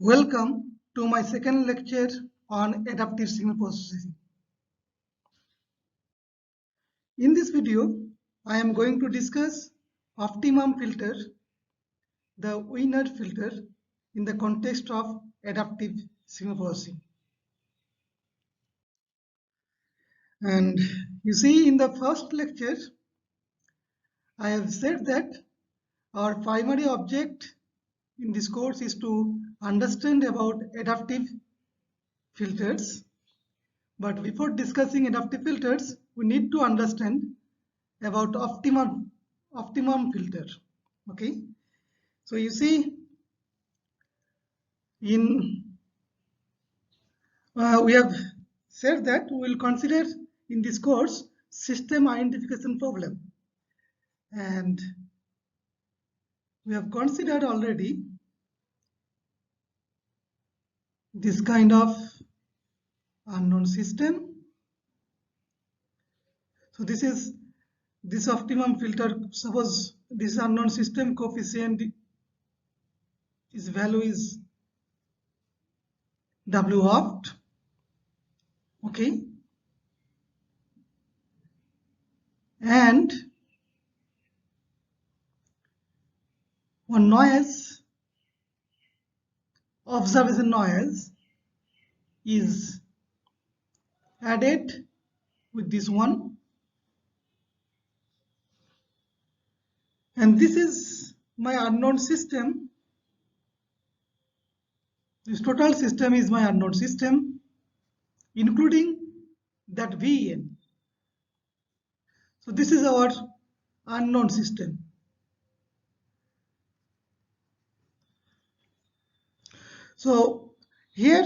Welcome to my second lecture on adaptive signal processing. In this video, I am going to discuss optimum filter, the Wiener filter, in the context of adaptive signal processing. And you see, in the first lecture, I have said that our primary object in this course is to understand about adaptive filters. But before discussing adaptive filters, we need to understand about optimum filter. Okay, so you see, in we have said that we will consider in this course system identification problem, and we have considered already this kind of unknown system. So this optimum filter. Suppose this unknown system coefficient, its value is W opt. Okay, and one noise, observation noise, is added with this one, and this is my unknown system. This total system is my unknown system, including that VN. So this is our unknown system. So here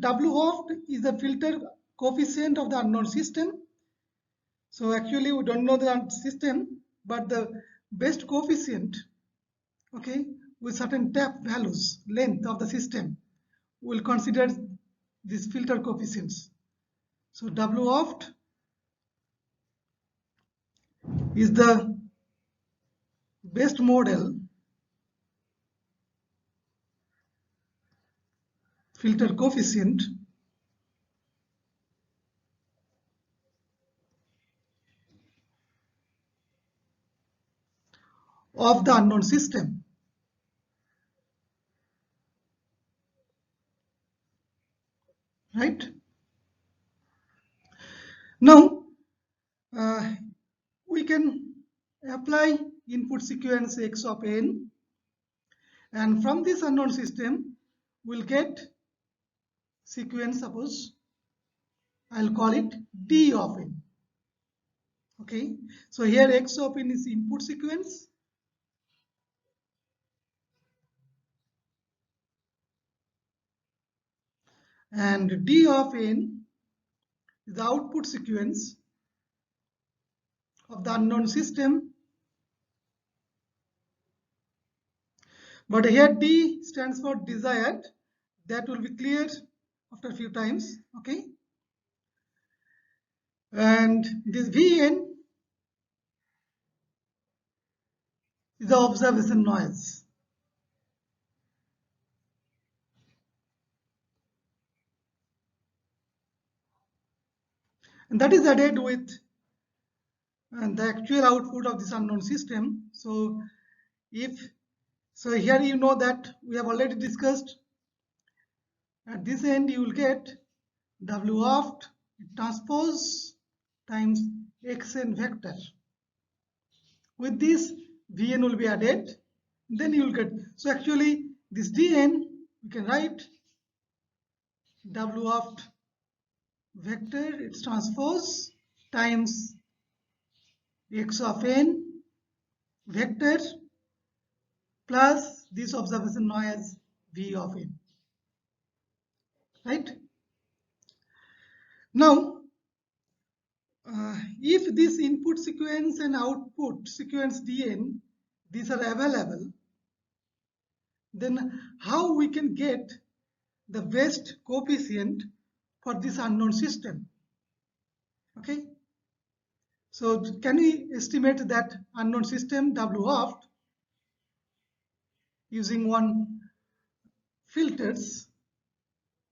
W opt is the filter coefficient of the unknown system. So actually we don't know the system, but the best coefficient, okay, with certain tap values, length of the system, we'll consider these filter coefficients. So W opt is the best model filter coefficient of the unknown system. Right? Now, we can apply input sequence X of n, and from this unknown system, we'll get sequence, suppose I'll call it D of n. Okay, so here X of n is input sequence, and D of n is the output sequence of the unknown system. But here D stands for desired. That will be clear after a few times. Okay, and this Vn is the observation noise. And that is added with the actual output of this unknown system. So here you know that we have already discussed, at this end you will get W opt transpose times Xn vector. With this, Vn will be added, then you will get, so actually this Dn we can write W opt vector, its transpose, times X of n vector plus this observation noise V of n. Right? Now, if this input sequence and output sequence Dn, these are available, then how we can get the best coefficient for this unknown system? Okay, so can we estimate that unknown system W opt using one filters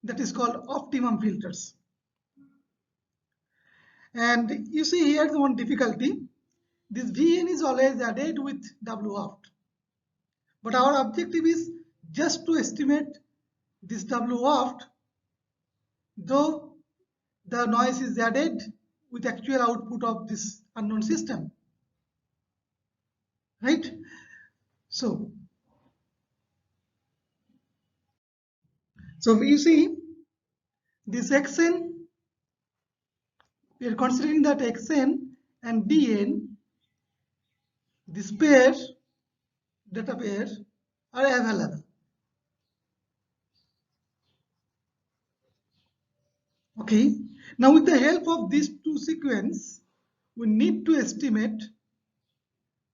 that is called optimum filters. And you see here the one difficulty. This Vn is always added with Wopt. But our objective is just to estimate this Wopt, though the noise is added with actual output of this unknown system. Right? So you see this Xn, we are considering that Xn and Dn, this pair, data pair, are available. Okay. Now with the help of these two sequences, we need to estimate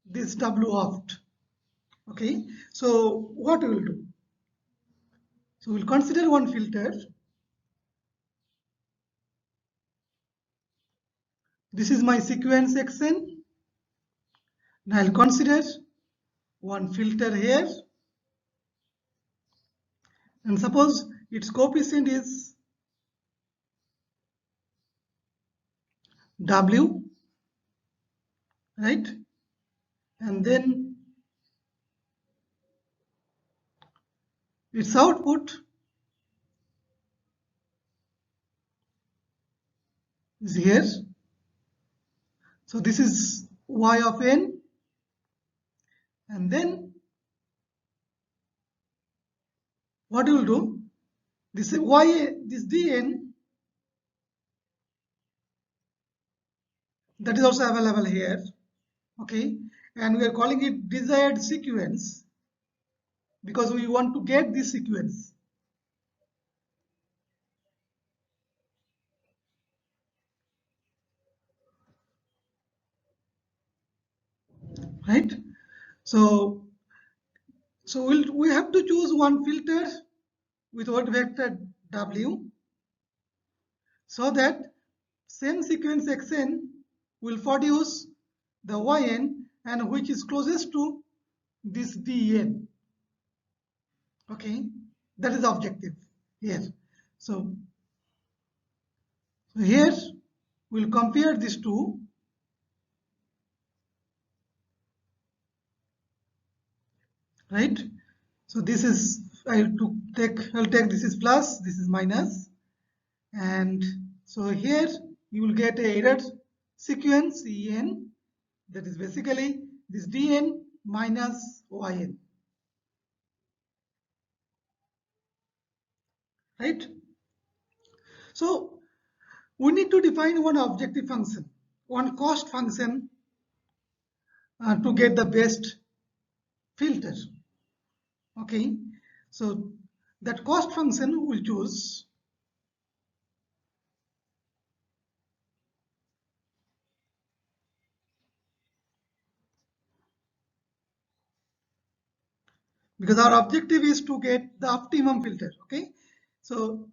this Wopt. Okay. So what we will do? So we'll consider one filter. This is my sequence Xn. Now I'll consider one filter here. And suppose its coefficient is W, right? And then its output is here. So this is Y of n. And then what you will do? This Y, this Dn, that is also available here. Okay. And we are calling it desired sequence because we want to get this sequence. Right? So we have to choose one filter with what vector W, so that same sequence Xn will produce the Yn, and which is closest to this Dn. Okay, that is the objective here. So here we'll compare these two. Right? So this is, I'll take this is plus, this is minus, and so here you will get a error sequence En, that is basically this Dn minus Yn. Right? So we need to define one objective function, one cost function to get the best filter. Okay, so that cost function we'll choose. Because our objective is to get the optimum filter. Okay, so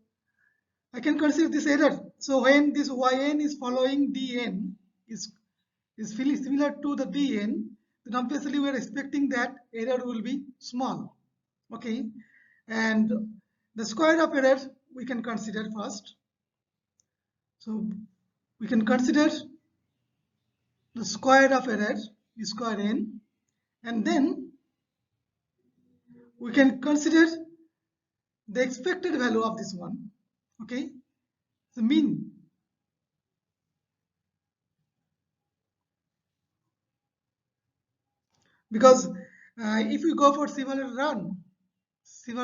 I can consider this error. So when this Yn is following Dn is similar to the Dn, then obviously we are expecting that error will be small. Okay, and the square of error we can consider first. So we can consider the square of error is square n, and then we can consider the expected value of this one. Okay, the mean. Because if we go for several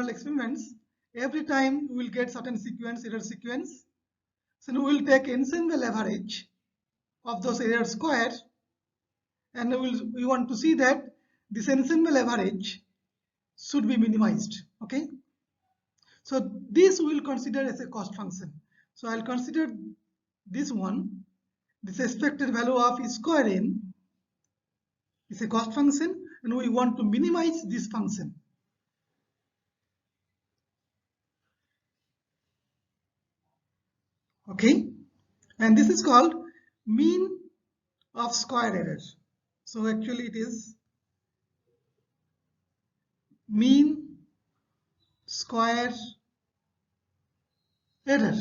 experiments, every time we will get certain error sequence. So we will take ensemble average of those error square, and we want to see that this ensemble average should be minimized. Okay, so this we will consider as a cost function. So I'll consider this one, this expected value of square n is a cost function, and we want to minimize this function. Okay, and this is called mean of square error. So actually it is mean square error.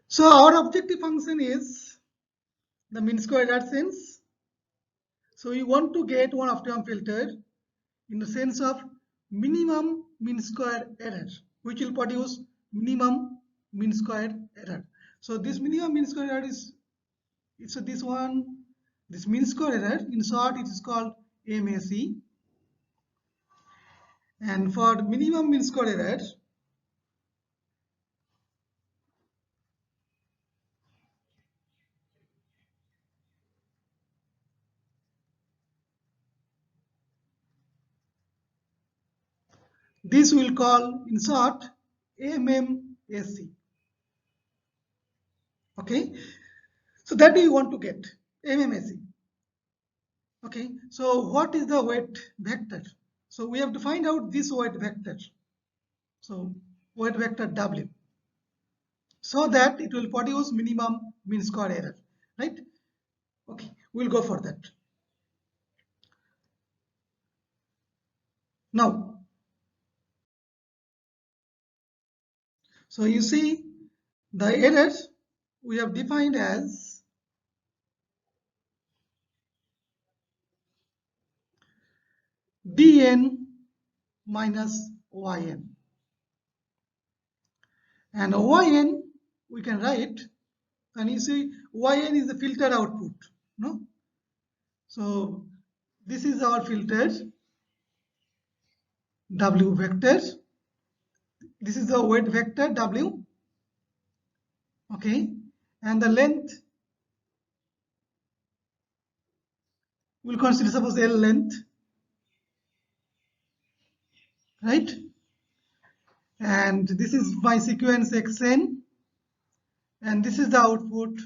So our objective function is the mean square error sense. So we want to get one optimum filter in the sense of minimum mean square error, which will produce minimum mean square error. So this minimum mean square error is this one, this mean square error. In short, it is called MSE. And for minimum mean square error, this will call in short MMSE. Okay, so that we want to get MMSE. Okay, so what is the weight vector? So we have to find out this weight vector. So weight vector W, so that it will produce minimum mean square error, right? Okay, we'll go for that. Now, so you see the error we have defined as dn minus yn, and yn we can write, and you see yn is the filter output, no? So this is our filter W vector, this is the weight vector W, okay, and the length we'll consider, suppose L length, right? And this is my sequence xn, and this is the output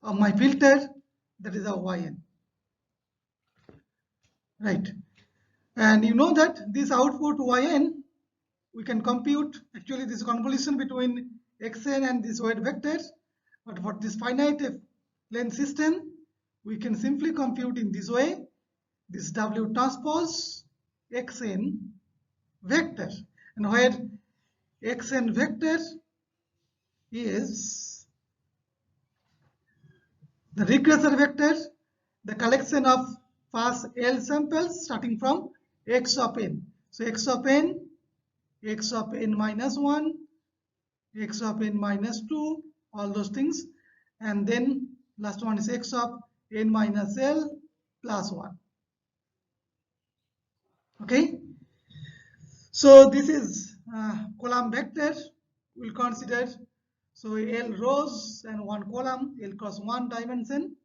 of my filter, that is our yn, right? And you know that this output yn we can compute, actually this convolution between xn and this weight vector, but for this finite length system we can simply compute in this way, this W transpose xn vector, and where xn vector is the regressor vector, the collection of first L samples starting from x of n. So x of n minus 1, x of n minus 2, all those things, and then last one is x of n minus L plus 1. Okay, so this is column vector we'll consider. So L rows and one column, L cross one dimension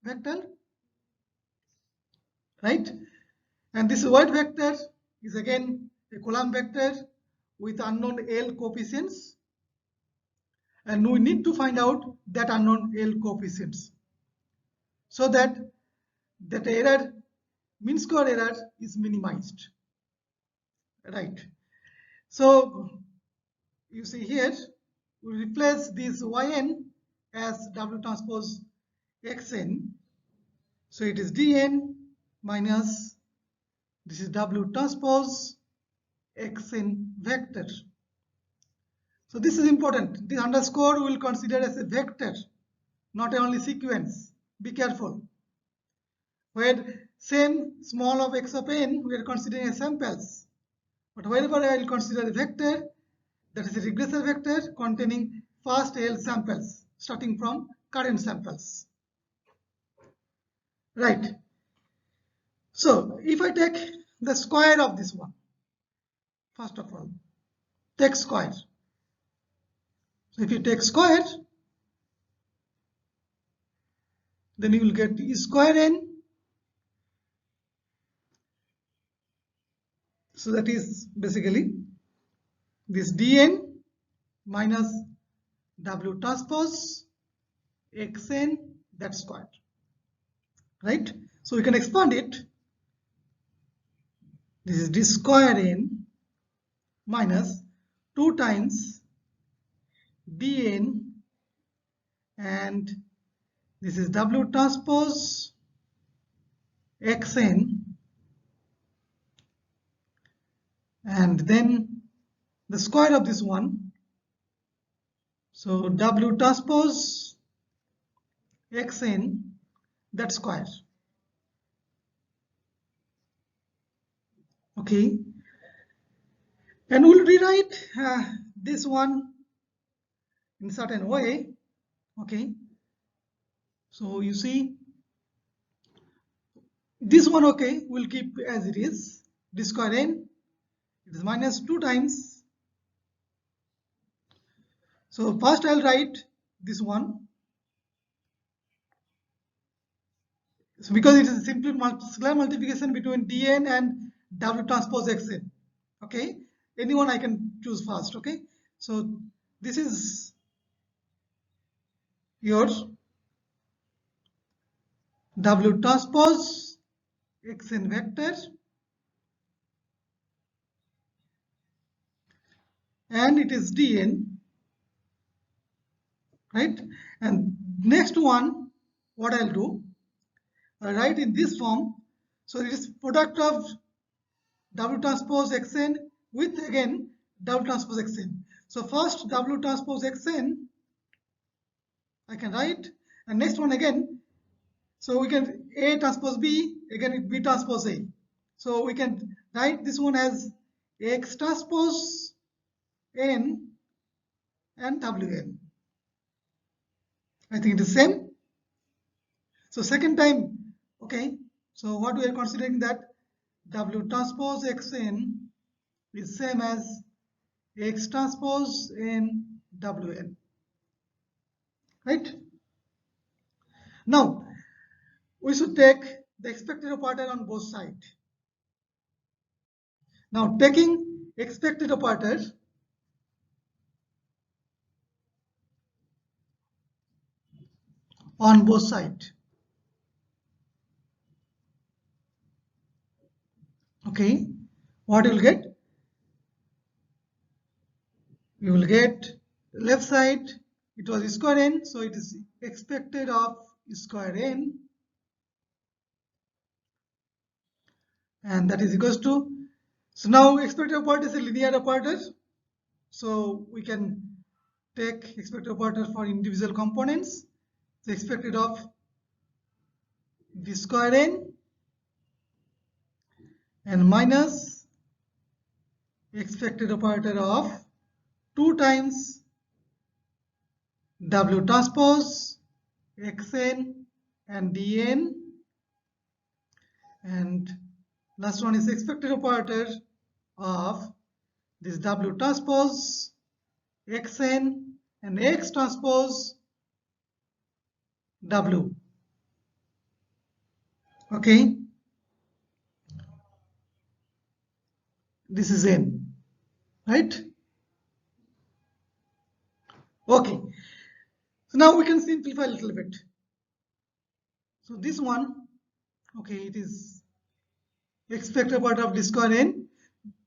vector, right? And this weight vector is again a column vector with unknown L coefficients, and we need to find out that unknown L coefficients so that that error, mean square error, is minimized, right? So you see here we replace this yn as W transpose xn, so it is dn minus, this is W transpose xn vector. So this is important, this underscore we will consider as a vector, not only sequence. Be careful. Where same small of x of n we are considering as samples, but wherever I will consider a vector, that is a regressor vector containing first L samples starting from current samples, right? So if I take the square of this one, first of all take square. So if you take square, then you will get E square n. So that is basically this dn minus W transpose xn, that square, right? So we can expand it. This is d square n minus 2 times dn, and this is W transpose xn, and then the square of this one. So W transpose xn, that square. Okay, and we'll rewrite this one in certain way. Okay, so you see this one, okay, we'll keep as it is. D square n, it is minus 2 times. So first I'll write this one. So because it is a simple scalar multiplication between dn and W transpose xn. Okay, anyone I can choose first. Okay, so this is your W transpose xn vector, and it is dn, right? And next one, what I'll do, I'll write in this form. So it is product of W transpose xn with again W transpose xn. So first W transpose xn I can write, and next one again. So we can A transpose B, again B transpose A. So we can write this one as X transpose N and Wn. I think it is same. So second time, okay. So what we are considering that W transpose Xn is same as X transpose N Wn, right? Now we should take the expected operator on both sides. Now taking expected operator on both sides. Okay, what you will get? You will get left side, it was square n, so it is expected of square n, and that is equals to, so now expected operator is a linear operator, so we can take expected operator for individual components. So expected of v square n and minus expected operator of 2 times W transpose xn and dn, and last one is expected operator of this W transpose xn and X transpose W. Okay, this is n, right? Okay, so now we can simplify a little bit. So this one, okay, it is expected part of d square n,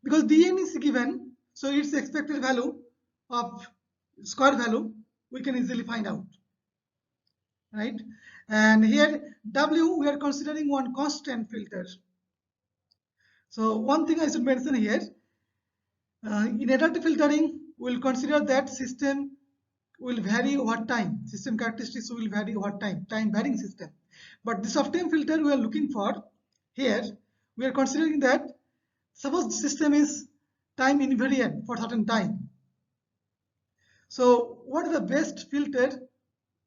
because dn is given, so its expected value of square value we can easily find out, right? And here W, we are considering one constant filter. So one thing I should mention here, in adaptive filtering, we'll consider that system will vary over time. System characteristics will vary over time, time varying system. But this off-time filter we are looking for here, we are considering that suppose the system is time invariant for certain time. So what is the best filter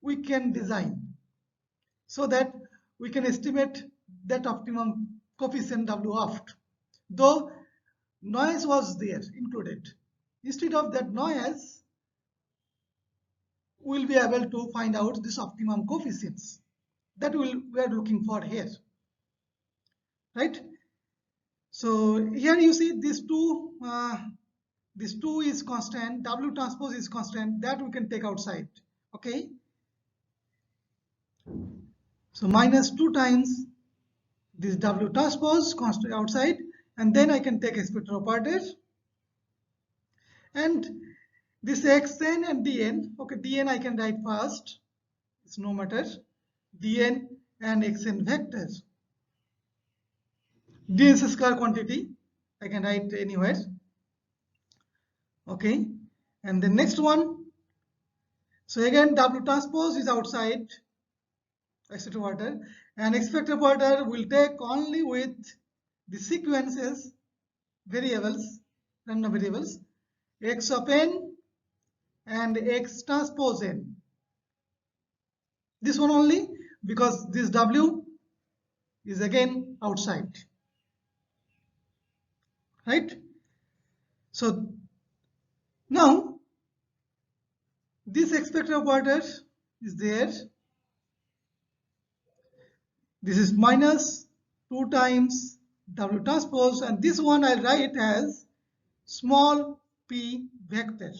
we can design so that we can estimate that optimum coefficient W oft, though noise was there included. Instead of that noise, we'll be able to find out this optimum coefficients that we are looking for here, right? So here you see this two is constant, W transpose is constant, that we can take outside. Okay, so minus 2 times this W transpose constant outside, and then I can take expected operator, and this xn and dn. Okay, dn I can write first, it's no matter, dn and xn vectors. dn square quantity. I can write anywhere. Okay, and the next one. So again, W transpose is outside expected operator, and expected operator will take only with the sequences variables, random variables, x of n and x transpose n. This one only, because this W is again outside, right? So now this expected operator is there. This is minus 2 times W transpose, and this one I'll write as small p vector.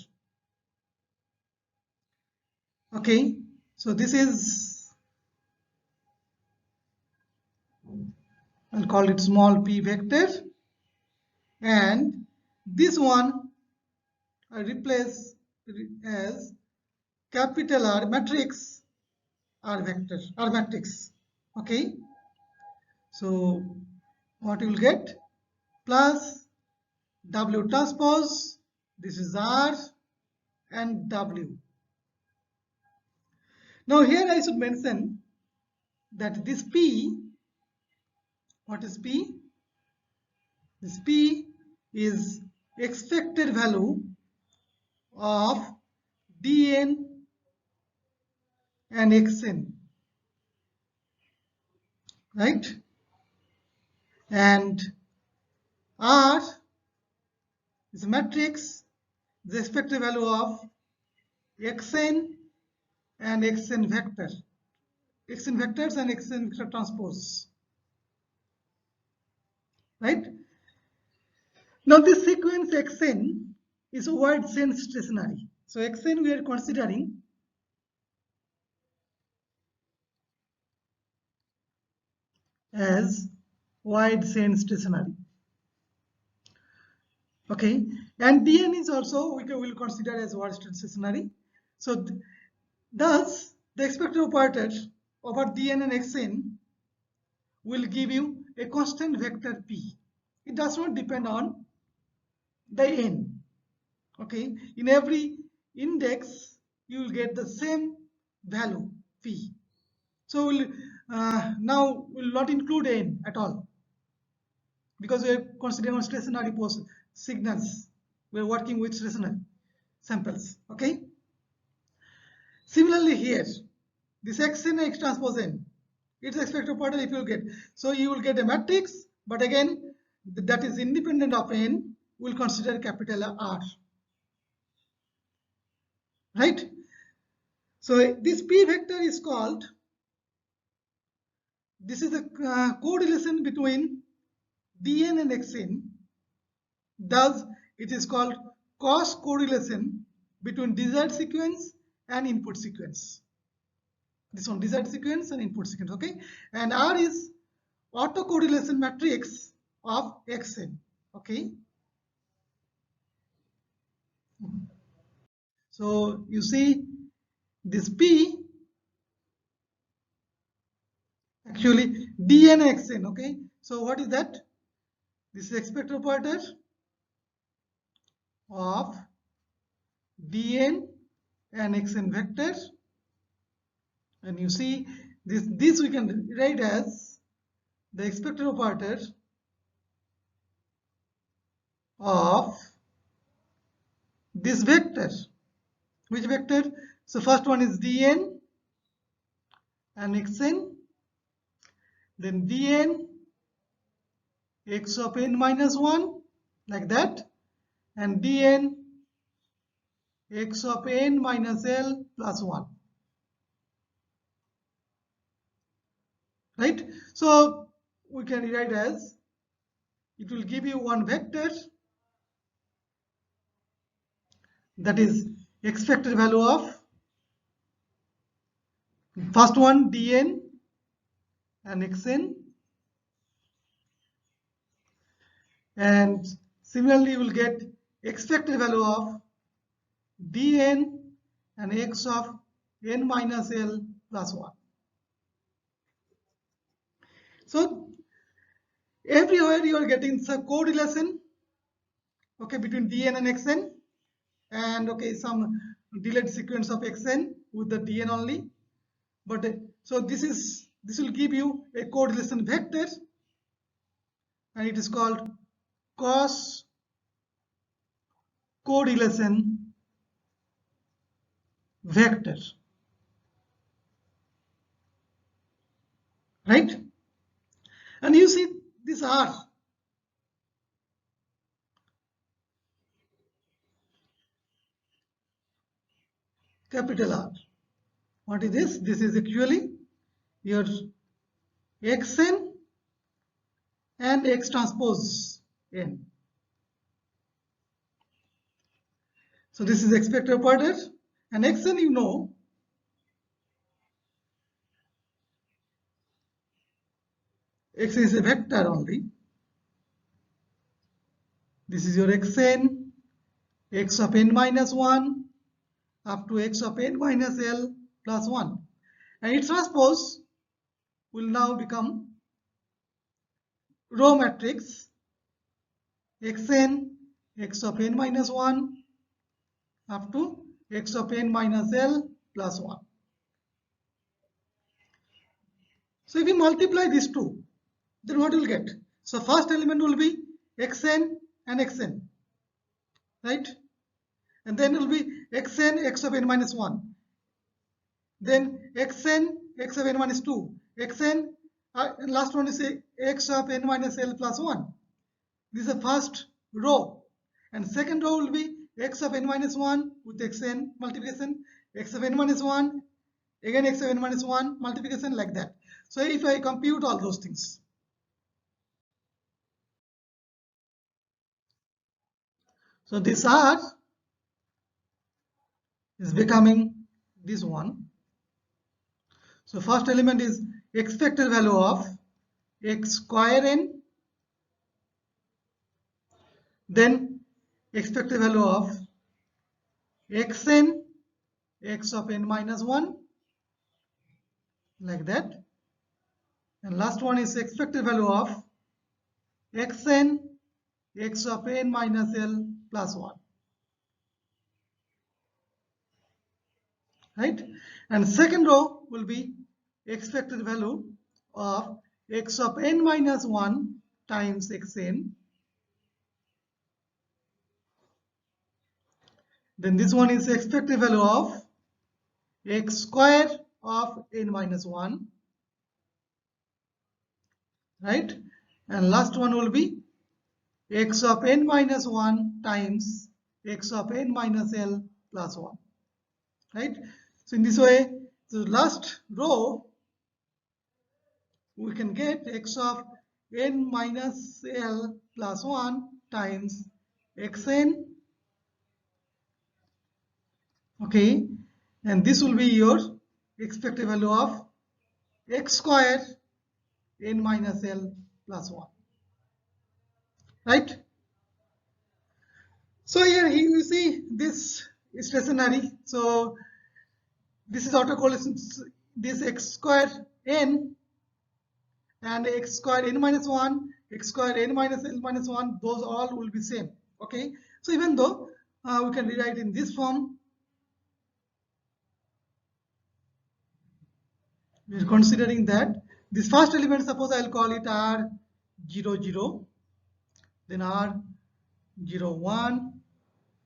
Okay, so this is, I'll call it small p vector, and this one I replace as capital R matrix R vector, R matrix. Okay, so what you will get, plus W transpose, this is R and W. Now here I should mention that this P, what is P? This P is expected value of dn and xn, right? And R is a matrix, the expected value of xn and xn vector, xn vectors and xn vector transpose, right? Now this sequence xn is a wide chain stationary. So xn we are considering as wide chain stationary. Okay, and dn is also we will consider as wide chain stationary. So thus the expected operator over dn and xn will give you a constant vector p. It does not depend on the n. Okay, in every index you will get the same value p. So now we'll not include n at all, because we are considering stationary signals. We are working with stationary samples. Okay. Similarly here, this xn x transpose n, its expected operator if you will get. So you will get a matrix, but again that is independent of n. We'll consider capital R. Right? So this P vector is called, this is the correlation between dn and xn. Thus it is called cross correlation between desired sequence and input sequence. This one, desired sequence and input sequence. Okay, and R is autocorrelation matrix of xn. Okay, so you see this P actually dn xn. Okay, so what is that? This is expected operator of dn and xn vector, and you see this we can write as the expected operator of this vector. Which vector? So first one is dn and xn, then dn x of n minus 1, like that, and dn x of n minus l plus 1. Right? So we can write as, it will give you one vector, that is expected value of first one dn and xn, and similarly you will get expected value of dn and x of n minus l plus 1. So Everywhere you are getting some correlation, okay, between dn and xn, and okay, some delayed sequence of xn with the dn only. But so this will give you a correlation vector, and it is called cos correlation vector, right? And you see this R, capital R. What is this? This is actually your xn and x transpose n. So this is expected operator, and xn, you know, x is a vector only. This is your xn, x of n minus 1 up to x of n minus l plus 1. And its transpose will now become row matrix xn, x of n minus 1 up to x of n minus l plus 1. So if we multiply these two, then what will get? So first element will be xn and xn, right? And then it will be xn, x of n minus 1. Then xn, x of n minus 2. xn, last one is x of n minus l plus 1. This is the first row. And second row will be x of n minus 1 with xn multiplication, x of n minus 1, again x of n minus 1 multiplication, like that. So if I compute all those things, so this R is becoming this one. So first element is expected value of x square n, then expected value of xn, x of n minus 1, like that. And last one is expected value of xn, x of n minus l plus 1, right? And second row will be expected value of x of n minus 1 times xn. Then this one is expected value of x square of n minus 1, right? And last one will be x of n minus 1 times x of n minus l plus 1, right? So in this way, the last row, we can get x of n minus l plus 1 times xn, okay? And this will be your expected value of x square n minus l plus 1, right? So here you see this is stationary. So this is autocorrelation. This x square n and x square n minus 1, x square n minus l minus 1, those all will be same. Okay. So even though we can rewrite in this form, we are considering that this first element, suppose I'll call it R00, then R01,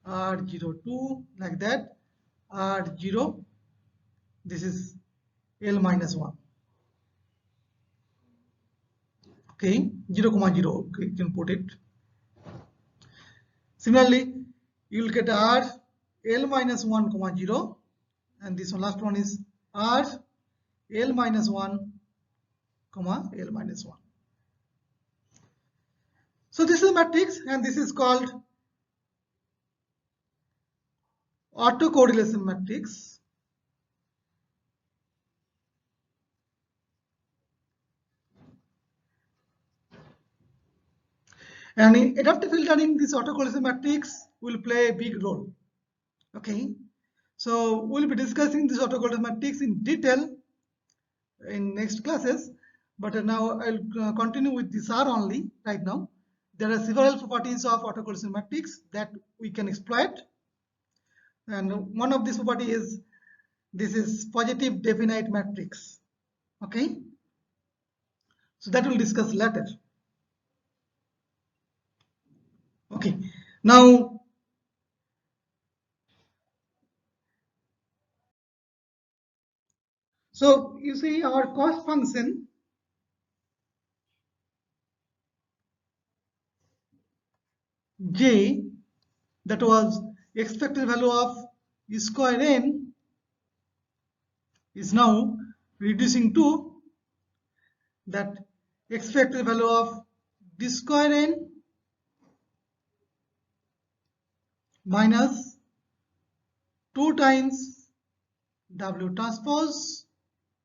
R02, like that, R0, this is L minus 1. Okay, 0, 0, okay, you can put it. Similarly, you will get R L minus 1, 0, and this one, last one is R L minus 1, L minus 1. So this is a matrix, and this is called autocorrelation matrix. And in adaptive filtering, this autocorrelation matrix will play a big role. Okay, so we'll be discussing this autocorrelation matrix in detail in next classes. but now I'll continue with this R only right now. There are several properties of autocorrelation matrix that we can exploit, and one of these property is this is positive definite matrix. Okay, so that we'll discuss later. Okay, now so you see our cost function J, that was expected value of E square n, is now reducing to that expected value of D square n minus 2 times W transpose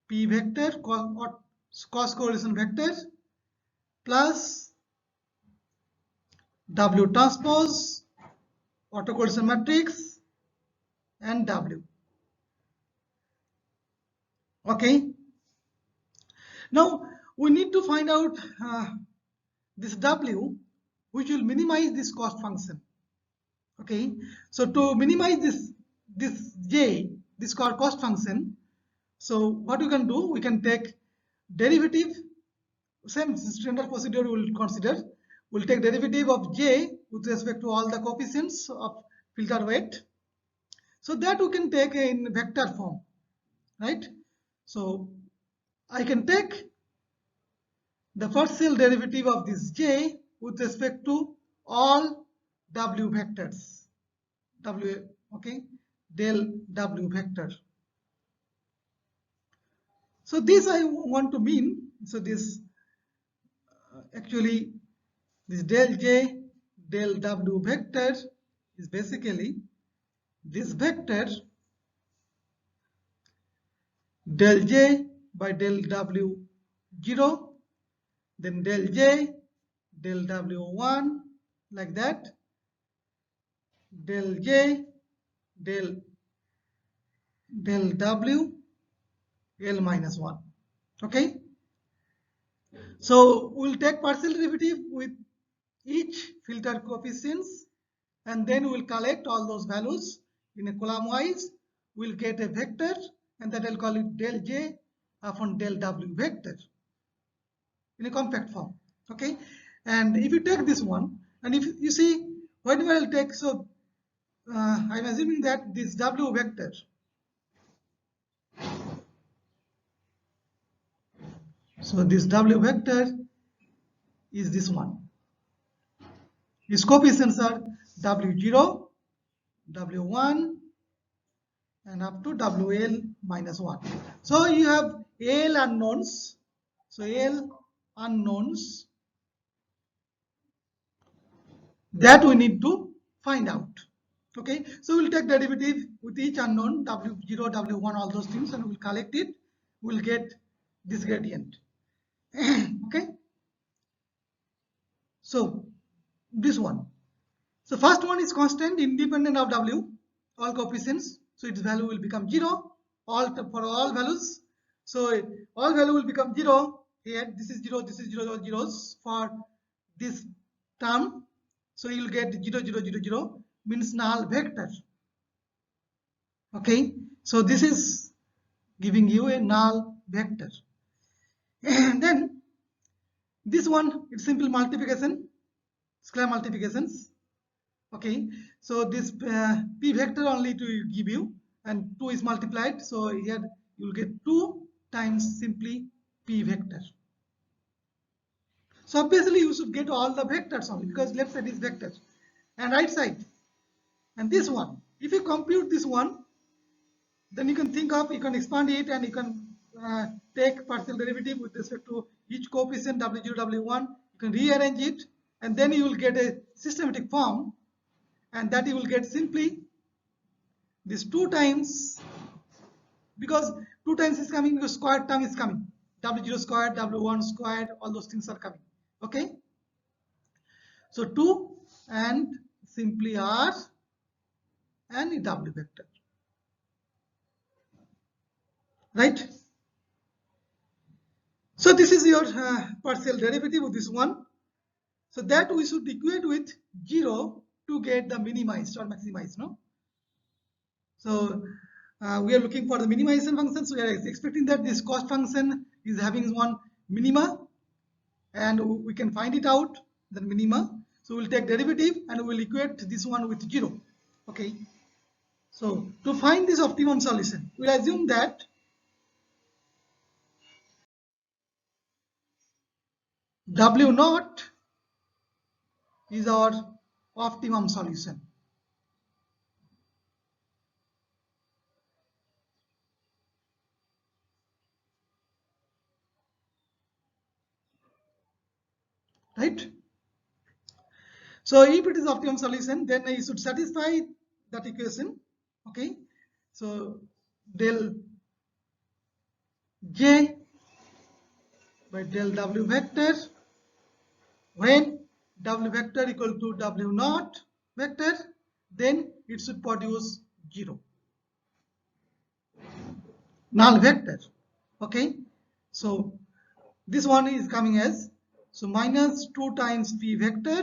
P vector cross correlation vector plus W transpose autocorrelation matrix and W. Okay, now we need to find out this W, which will minimize this cost function. Okay, so to minimize this J, this cost function, so what we can do, we can take derivative, same standard procedure we will consider. We'll take derivative of J with respect to all the coefficients of filter weight, so that we can take in vector form, right? So I can take the partial derivative of this J with respect to all W vectors, W, okay, del W vector. So this I want to mean, so this actually this del J del W vector is basically this vector del J by del W 0, then del J del W1 like that, del J del W L minus 1. Okay, so we'll take partial derivative with each filter coefficients, and then we'll collect all those values in a column wise. We'll get a vector, and that I'll call it del J upon del W vector in a compact form. Okay, and if you take this one, and if you see whenever I'll take, so I'm assuming that this W vector, so this W vector is this one. Its coefficients are W0, W1, and up to WL minus 1. So you have L unknowns. So L unknowns that we need to find out. Okay, so we'll take derivative with each unknown, W0, W1, all those things, and we'll collect it. We'll get this gradient. Okay, so this one. So first one is constant independent of W, all coefficients. So its value will become 0 for all values. So all value will become 0 here. This is 0, this is 0, all zeros for this term. So you will get 0, 0, 0, 0 means null vector. Okay, so this is giving you a null vector. And then this one, it's simple multiplication, scalar multiplications. Okay, so this P vector only to give you, and 2 is multiplied, so here you will get 2 times simply P vector. So obviously you should get all the vectors only, because left side is vector and right side. And this one, if you compute this one, then you can think of, you can expand it, and you can take partial derivative with respect to each coefficient W0, W1, you can rearrange it, and then you will get a systematic form, and that you will get simply this 2 times, because 2 times is coming because square term is coming, W0 squared, W1 squared, all those things are coming. Okay, so 2 and simply R and W vector, right? So this is your partial derivative of this one. So that we should equate with 0 to get the minimized or maximized, no? So we are looking for the minimization function. So we are expecting that this cost function is having one minima, and we can find it out, the minima. So we'll take derivative and we'll equate this one with 0. Okay. So to find this optimum solution, we'll assume that W naught is our optimum solution. Right? So if it is optimum solution, then you should satisfy that equation. Okay. So del J by del W vector, when W vector equal to W naught vector, then it should produce 0. Null vector. Okay. So this one is coming as, so minus 2 times P vector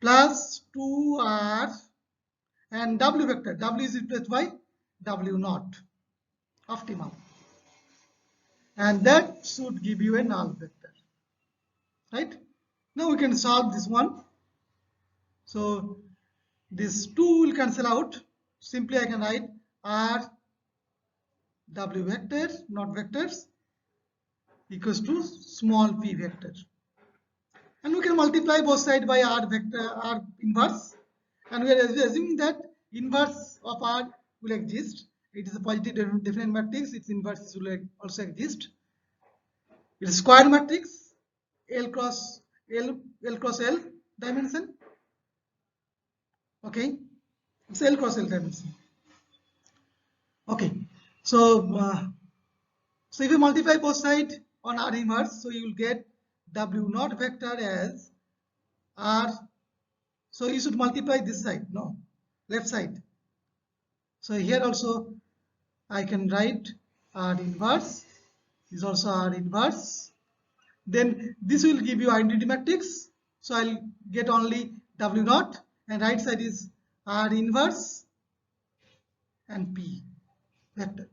plus 2R and W vector. W is replaced by W naught, optimum. And that should give you a null vector. Right? Now we can solve this one. So this 2 will cancel out. Simply I can write R W vector, not vectors, equals to small p vector. And we can multiply both sides by R vector, R inverse. And we are assuming that inverse of R will exist. It is a positive definite matrix. Its inverse will also exist. It is square matrix, L cross L dimension. Okay, it's L cross L dimension. Okay, so if you multiply both sides on R inverse, so you will get W naught vector as R. So you should multiply this side, no, left side. So here also I can write R inverse is also R inverse. Then this will give you identity matrix. So I'll get only W naught, and right side is R inverse and P vector.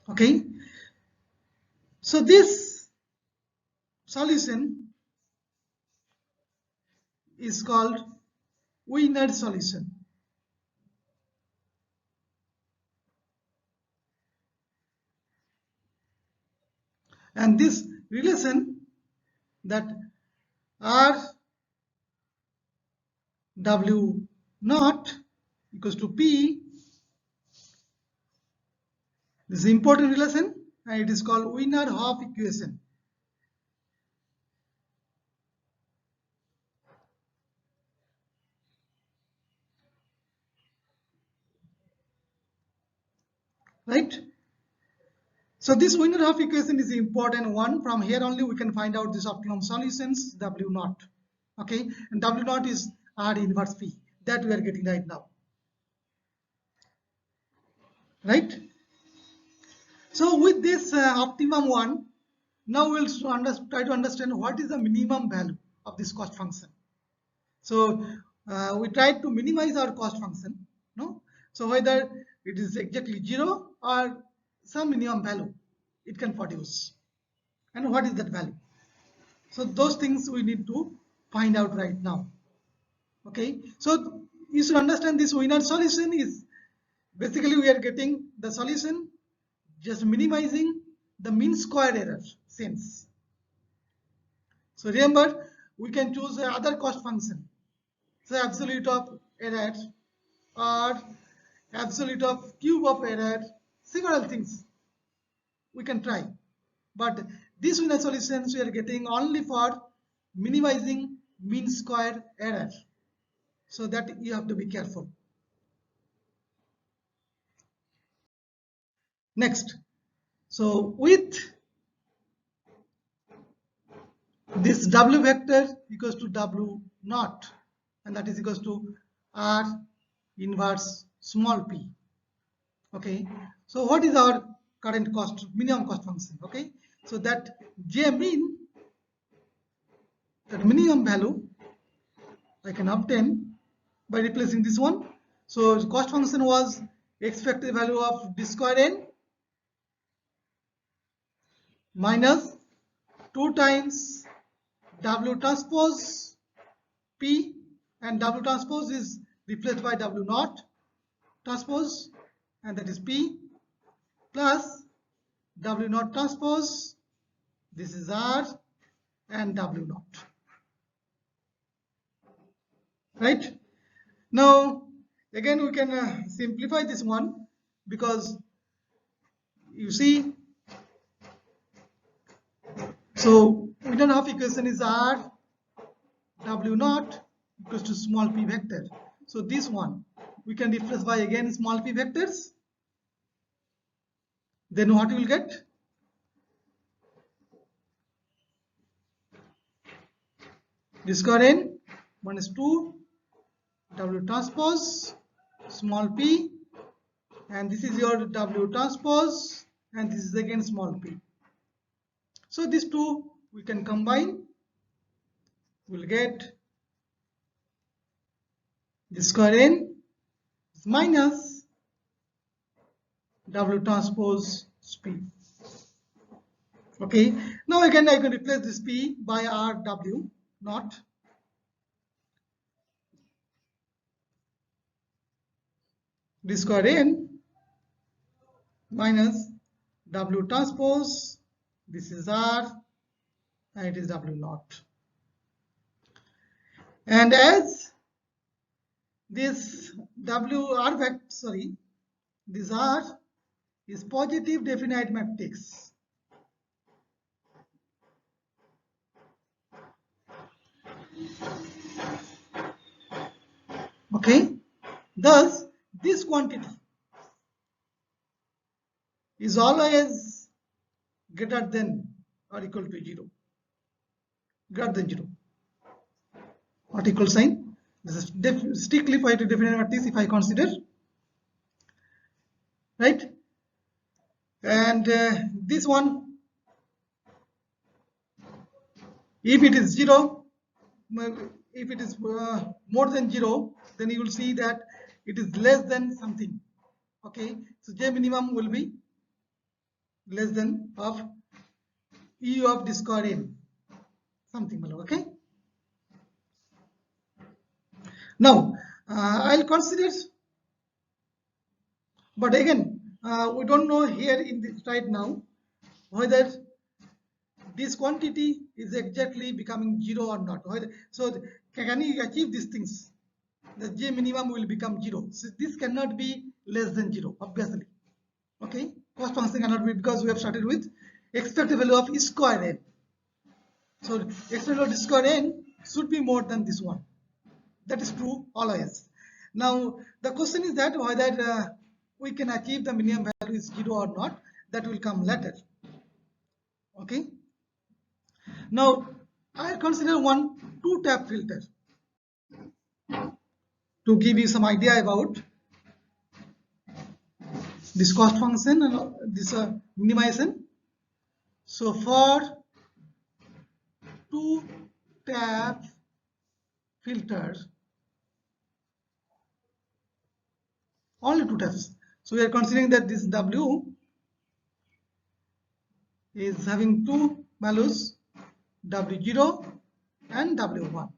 Okay. So this solution is called Wiener solution. And this relation that R W naught equals to P, this is important relation, and it is called Wiener-Hopf equation. Right? So this Wiener-Hopf equation is the important one. From here only we can find out this optimum solutions W naught. Okay, and W naught is R inverse P that we are getting right now. Right? So with this optimum one, now we'll try to understand what is the minimum value of this cost function. So we tried to minimize our cost function, no? So whether it is exactly 0 or some minimum value it can produce, and what is that value? So those things we need to find out right now. Okay, so you should understand this Wiener solution is basically we are getting the solution just minimizing the mean square error sense. So remember, we can choose other cost function, so absolute of error or absolute of cube of error, several things we can try. But this Wiener solutions we are getting only for minimizing mean square error. So that you have to be careful. Next, so with this W vector equals to W naught, and that is equals to R inverse small p. Okay, so what is our current cost, minimum cost function. Okay, so that J mean, that minimum value I can obtain by replacing this one. So the cost function was expected value of d square n minus 2 times W transpose P, and W transpose is replaced by W naught transpose, and that is P, plus W naught transpose, this is R, and W naught. Right? Now again we can simplify this one, because you see, so Witten half equation is R W naught equals to small p vector. So this one we can replace by again small p vectors. Then what you will get? D square n minus 2 W transpose small p, and this is your W transpose, and this is again small p. So these two we can combine, we'll get D square n minus W transpose p. Okay, now again I can replace this p by R W naught. D square n minus W transpose, this is R, and it is W naught. And as this WR vector, sorry, this R is positive definite matrix. Okay, thus this quantity is always greater than or equal to 0. Greater than 0. What equal sign? This is strictly for definite matrix if I consider. Right? And this one, if it is 0, if it is more than 0, then you will see that it is less than something. Okay, so J minimum will be less than of E of D square n, something. Okay. Now I'll consider, but again we don't know here in this right now whether this quantity is exactly becoming 0 or not. So can you achieve these things? The J minimum will become 0. So this cannot be less than 0, obviously. Okay, cost function cannot be, because we have started with expected value of E square n. So expected value of D square n should be more than this one. That is true always. Now the question is that whether we can achieve the minimum value is 0 or not. That will come later. Okay. Now I consider one two-tap filter to give you some idea about this cost function and this minimization. So for two-tap filter, only two taps. So we are considering that this W is having two values, W0 and W1.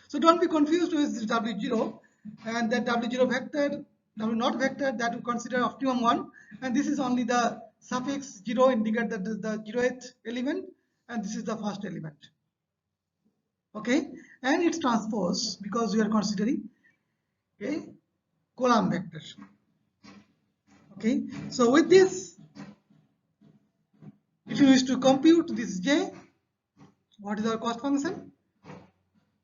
So don't be confused with W0 and that W0 vector, W0 vector, that we consider optimum one, and this is only the suffix 0 indicate that is the 0th element, and this is the first element. Okay, and its transpose, because we are considering a column vector. Okay, so with this, if you wish to compute this J, what is our cost function?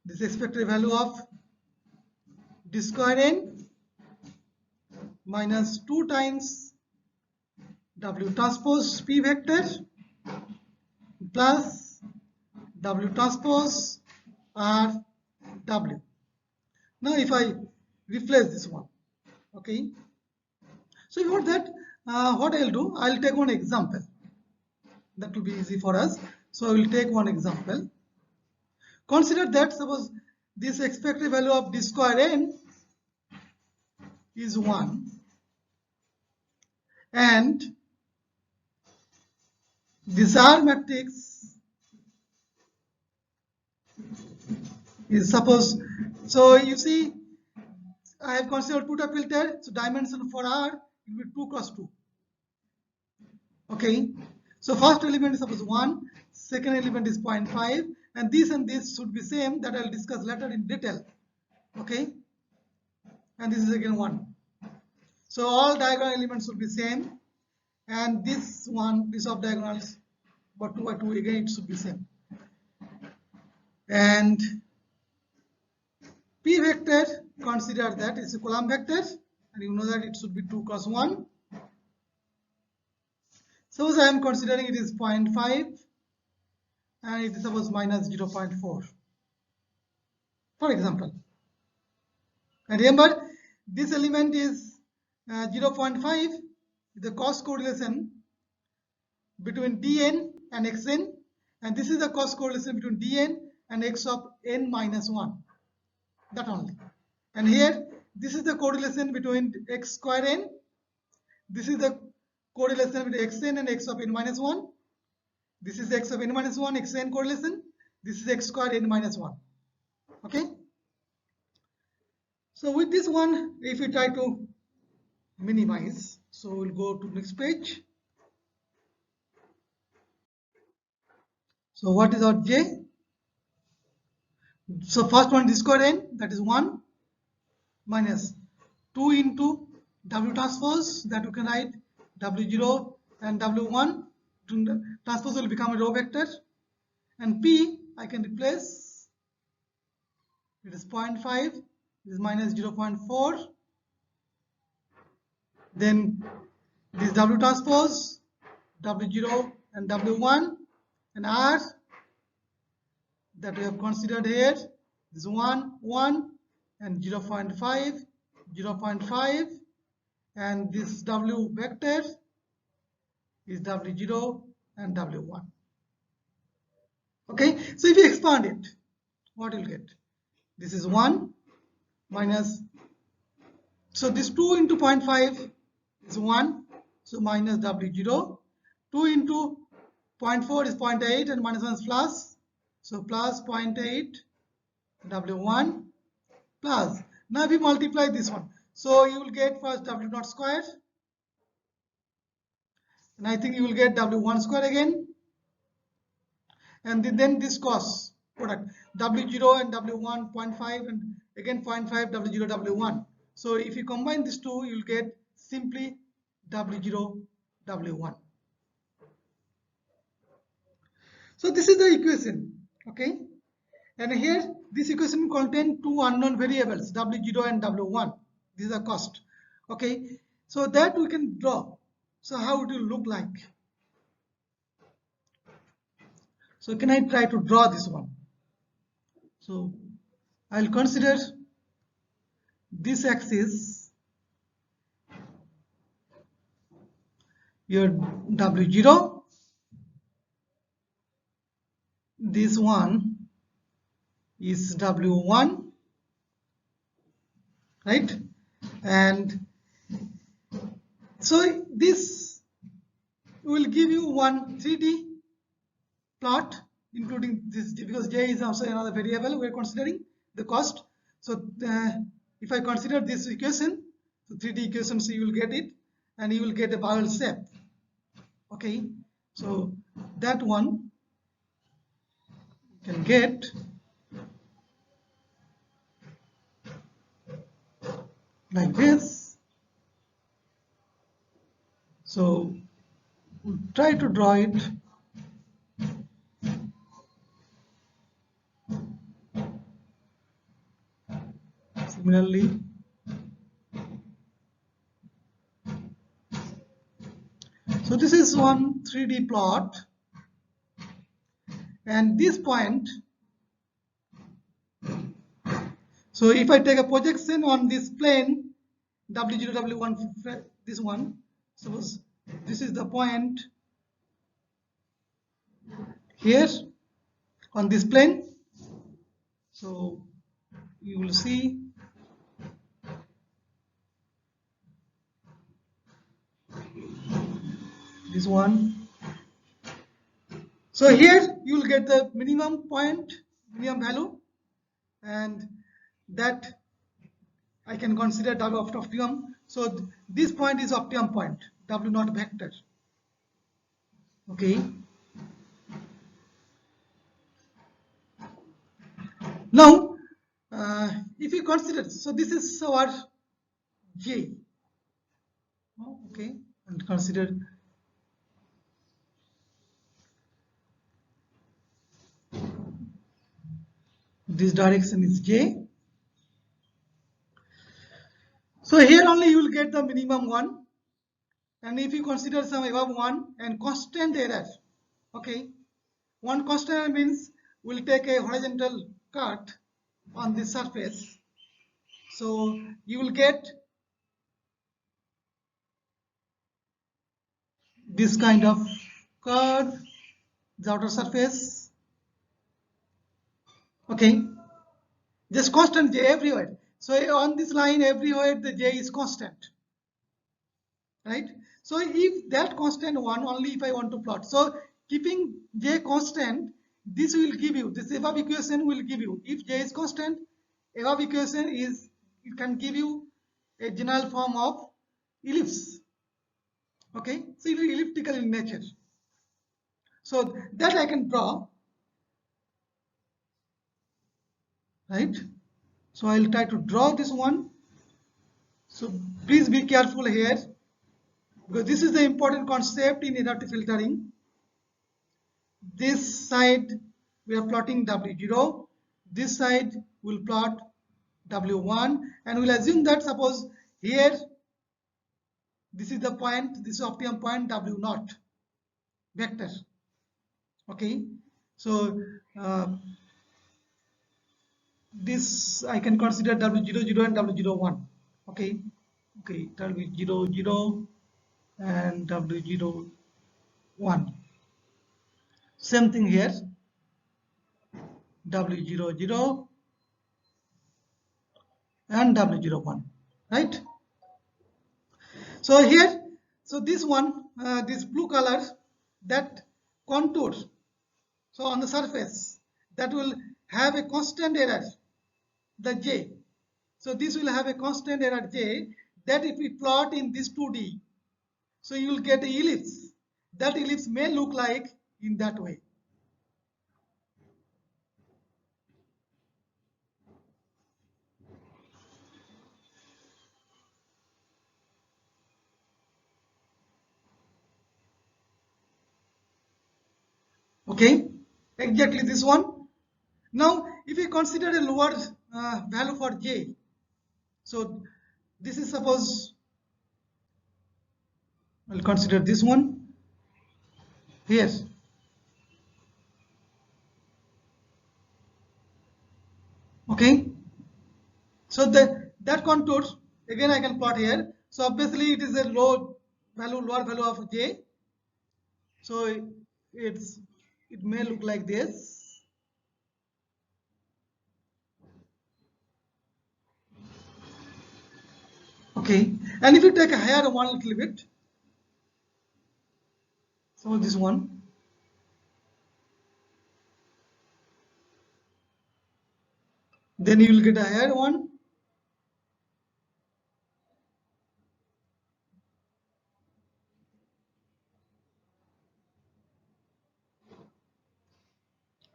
This expected value of D square n minus 2 times W transpose P vector plus W transpose R W. Now if I replace this one, okay, so for that what I'll do, I'll take one example. That will be easy for us. So I will take one example. Consider that suppose this expected value of d square n is 1 and this R matrix is suppose, so you see I have considered two-type filter, so dimension for R will be 2 cross 2. Okay, so first element is suppose 1, second element is 0.5, and this should be same, that I'll discuss later in detail. Okay, and this is again 1. So all diagonal elements should be same, and this one, this of diagonals, but 2 by 2 again it should be same. And P vector, consider that it's a column vector, and you know that it should be 2 cross 1. Suppose I am considering it is 0.5 and it is suppose minus 0.4, for example. And remember, this element is 0.5, the cost correlation between dn and xn, and this is the cost correlation between dn and x of n minus 1, that only. And here this is the correlation between x square n, this is the correlation between xn and x of n minus 1, this is x of n minus 1 xn correlation, this is x square n minus 1. Okay, so with this one, if we try to minimize, so we'll go to next page. So what is our j? So first one is square n, that is 1 minus 2 into w transpose, that you can write w0 and w1. Transpose will become a row vector, and p I can replace, it is 0.5, it is minus 0.4. Then this w transpose, w0 and w1, and r that we have considered here is 1, 1, and 0.5, 0.5, and this w vector is w0 and w1. Okay, so if you expand it, what you'll get? This is 1 minus, so this 2 into 0.5 is 1, so minus w0. 2 into 0.4 is 0.8, and minus 1 is plus, so plus 0.8 w1 plus. Now if you multiply this one, so you will get first w naught square, and I think you will get w1 square again, and then this cos product w0 and w1 0.5, and again 0.5 w0 w1. So if you combine these two, you will get simply w0 w1. So this is the equation. Okay, and here this equation contains two unknown variables, w0 and w1. This is the cost. Okay, so that we can draw. So how it will look like? So can I try to draw this one? So I'll consider this axis your w0, this one is w1, right? And so this will give you one 3D plot, including this, because j is also another variable we're considering the cost. So if I consider this equation, so 3D equation, so you will get it, and you will get a bowel shape. Okay, so that one you can get like this. So we'll try to draw it. Similarly, so this is one 3D plot, and this point, so if I take a projection on this plane w0 w1, this one, suppose this is the point here on this plane. So you will see this one. So here you will get the minimum point, minimum value, and that I can consider W of optimum. So this point is optimum point, W naught vector. Okay. Now, if you consider, so this is our J. Oh, okay, and consider this direction is J. So here only you will get the minimum one, and if you consider some above one and constant error, okay, one constant error means we'll take a horizontal cut on this surface. So you will get this kind of curve, the outer surface. Okay, just constant J everywhere. So on this line everywhere the J is constant, right? So if that constant one only if I want to plot, so keeping J constant, this will give you, this above equation will give you, if J is constant, above equation is, it can give you a general form of ellipse. Okay, so it is elliptical in nature. So that I can draw, right? So I'll try to draw this one. So please be careful here, because this is the important concept in adaptive filtering. This side we are plotting W0, this side will plot W1, and we'll assume that suppose here this is the point, this is optimum point W0 vector. Okay, so this I can consider W00 and W01. Okay, okay, W00 and W01. Same thing here, W00 and W01, right? So here, so this one, this blue color, that contour, so on the surface, that will have a constant error, the J. So this will have a constant error J, that if we plot in this 2D, so you will get an ellipse. That ellipse may look like in that way. Okay, exactly this one. Now, if we consider a lower value for J, so this is suppose, I'll consider this one here. Okay, so that contour again I can plot here. So obviously it is a lower value of J. So it may look like this. Okay, and if you take a higher one little bit, so this one, then you will get a higher one.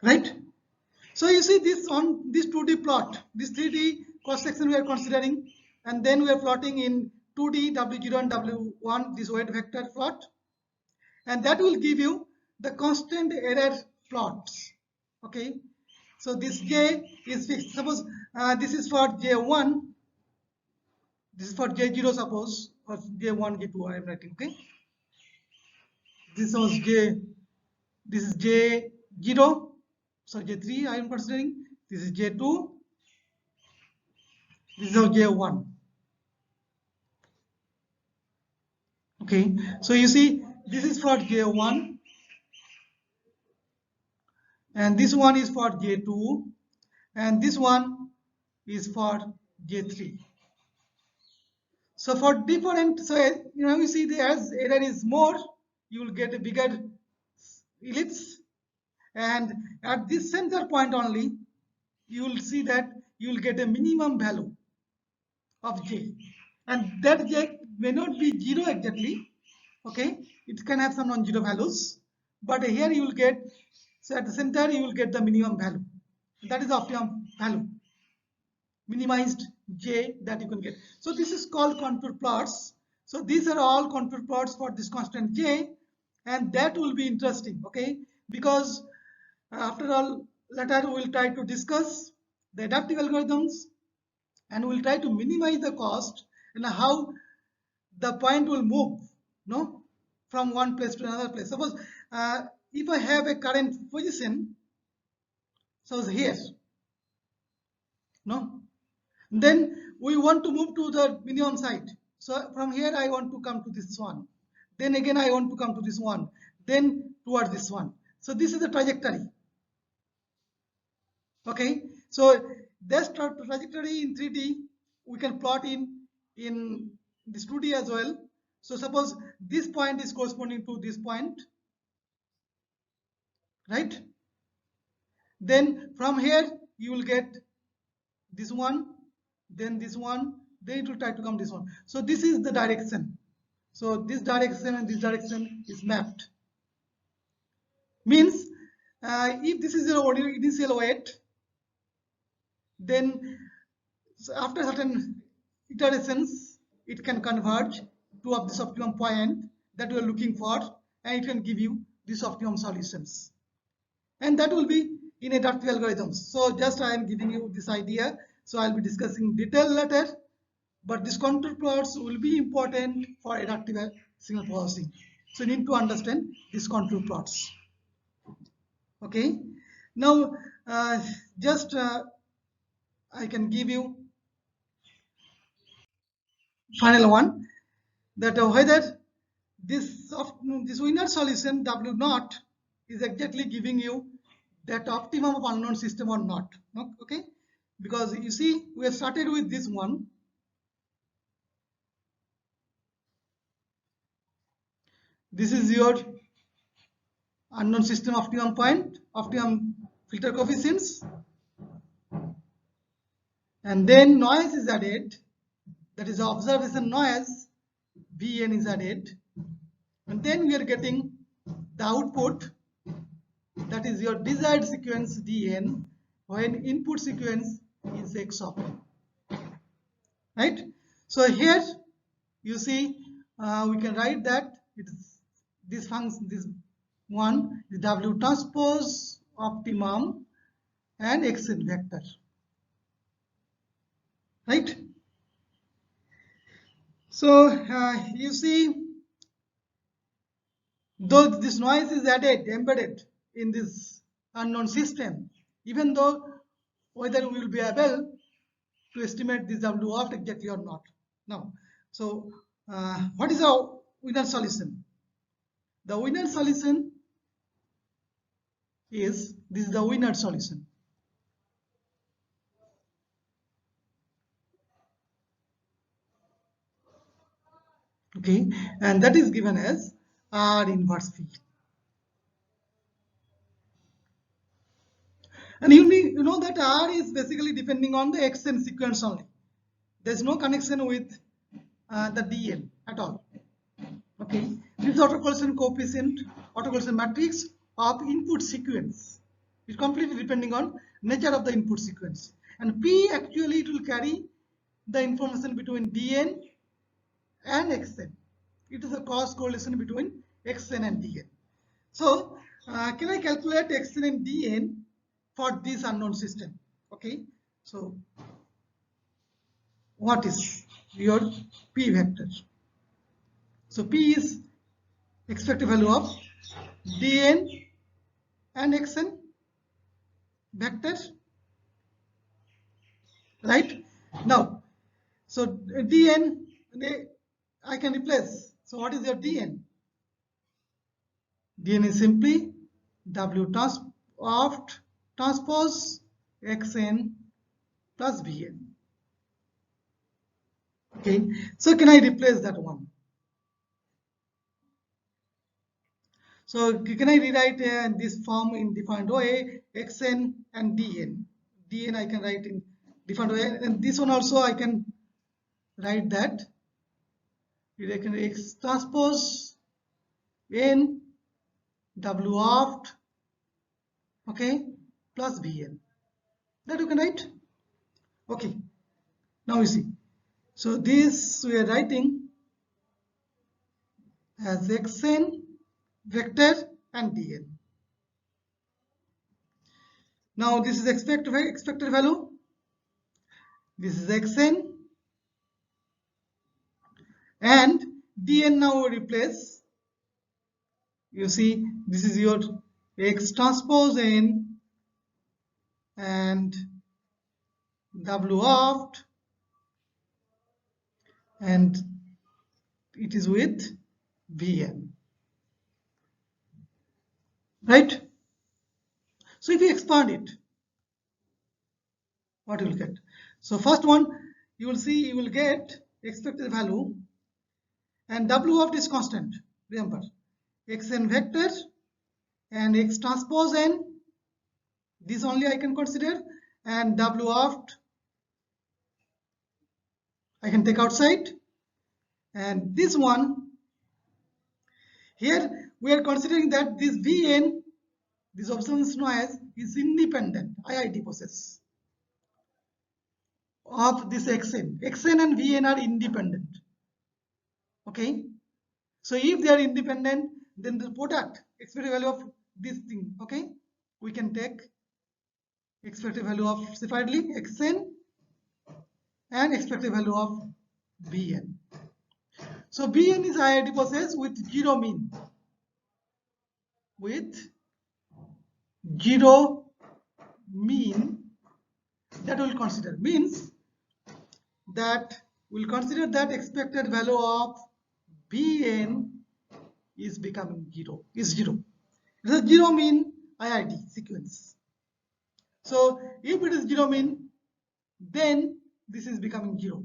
Right? So you see this on this 2D plot, this 3D cross section we are considering, and then we are plotting in 2D W0 and W1, this weight vector plot, and that will give you the constant error plots. Okay, so this J is fixed. Suppose this is for J1, this is for J0, suppose, or J1, J2 I am writing. Okay, this was J, this is J0, so J3 I am considering, this is J2, this is J1. Okay, so you see this is for J1 and this one is for J2 and this one is for J3. So for different, so you see as error is more, you will get a bigger ellipse, and at this center point only, you will see that you will get a minimum value of J, and that J may not be 0 exactly, okay, it can have some non-zero values, but here you will get, so at the center you will get the minimum value, that is the optimum value, minimized J that you can get. So this is called contour plots. So these are all contour plots for this constant J, and that will be interesting, okay, because after all later we will try to discuss the adaptive algorithms and we will try to minimize the cost and how the point will move, no, from one place to another place. Suppose if I have a current position, so here, no, then we want to move to the minimum site. So from here I want to come to this one, then again I want to come to this one, then toward this one. So this is the trajectory, okay. So this trajectory in 3D we can plot in this 2D as well. So suppose this point is corresponding to this point, right? Then from here you will get this one, then this one, then it will try to come this one. So this is the direction. So this direction and this direction is mapped. Means if this is your initial weight, then after certain iterations, it can converge to of this optimum point that we are looking for, and it can give you these optimum solutions. And that will be in adaptive algorithms. So just I am giving you this idea. So I'll be discussing detail later, but these contour plots will be important for adaptive signal processing. So you need to understand these contour plots. Okay. Now, just I can give you final one, that whether this winner solution W naught is exactly giving you that optimum of unknown system or not. Okay, because you see we have started with this one. This is your unknown system optimum point, optimum filter coefficients, and then noise is added, that is observation noise, Vn is added, and then we are getting the output, that is your desired sequence Dn when input sequence is x of n, right? So here you see we can write that it is this function, this one is W transpose optimum and xn vector, right? So you see, though this noise is added, embedded in this unknown system, even though whether we will be able to estimate this W oft exactly or not. Now, so what is our winner solution? The winner solution is, this is the winner solution. Okay, and that is given as R inverse phi. And you know that R is basically depending on the xn sequence only. There's no connection with the Dn at all. Okay, this is autocorrelation coefficient, autocorrelation matrix of input sequence. It's completely depending on nature of the input sequence. And P actually it will carry the information between Dn and Xn. It is a cross correlation between Xn and Dn. So can I calculate Xn and Dn for this unknown system? Okay, so what is your P vector? So P is expected value of Dn and Xn vector, right? Now, so Dn I can replace. So what is your Dn? Dn is simply W of transpose Xn plus Vn. Okay, so can I replace that one? So can I rewrite this form in defined way, Xn and Dn? Dn I can write in defined way, and this one also I can write that. I can X transpose N W oft, okay, plus Vn. That you can write. Okay, now you see. So this we are writing as Xn vector and Dn. Now this is expected value. This is Xn, and Dn now replace. You see, this is your X transpose N and W oft, and it is with Vn, right? So if you expand it, what you will get? So first one, you will see, you will get expected value, and W oft is constant. Remember, Xn vector and X transpose N, this only I can consider, and W oft I can take outside, and this one here we are considering that this Vn, this observance noise, is independent IID process of this Xn. Xn and Vn are independent. Okay, so if they are independent, then the product expected value of this thing, okay, we can take expected value of separately Xn and expected value of Vn. So Vn is IID process with zero mean. With zero mean, that will consider, means that we'll consider that expected value of Vn is becoming zero, is zero. It is zero mean IID sequence. So if it is zero mean, then this is becoming zero.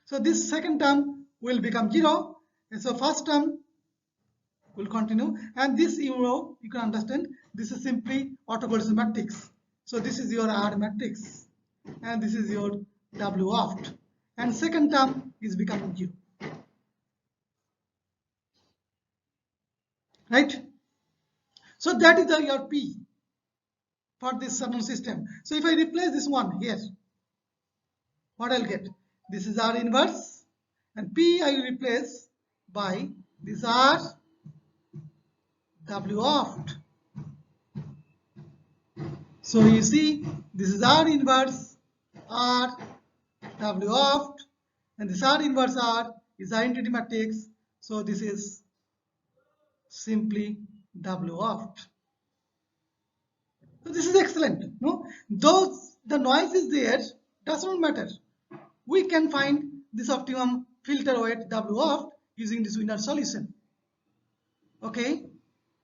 So this second term will become zero, and so first term will continue, and this you can understand, this is simply autocorrelation matrix. So this is your R matrix, and this is your W oft, and second term is becoming zero, right? So that is your P for this certain system. So if I replace this one here, what I'll get? This is R inverse, and P I will replace by this R W oft. So you see, this is R inverse R W oft, and this R inverse R is identity matrix. So this is simply W oft. So this is excellent. No, those the noise is there, does not matter. We can find this optimum filter weight W oft using this Wiener solution. Okay,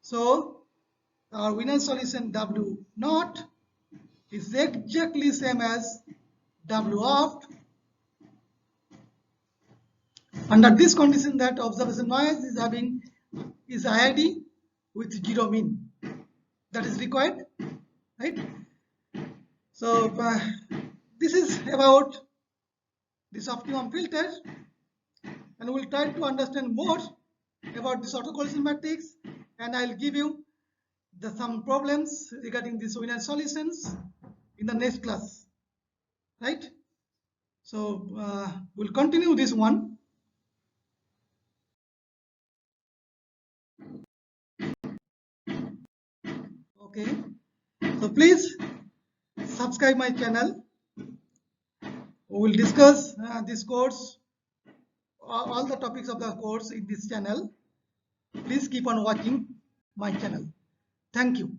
so our Wiener solution W naught is exactly same as W oft under this condition that observation noise is having is IID with zero mean. That is required, right? So this is about this optimum filter, and we'll try to understand more about this autocorrelation matrix, and I'll give you some problems regarding this Wiener solutions in the next class, right? So we'll continue this one. Okay, so please subscribe my channel. We will discuss this course, all the topics of the course in this channel. Please keep on watching my channel. Thank you.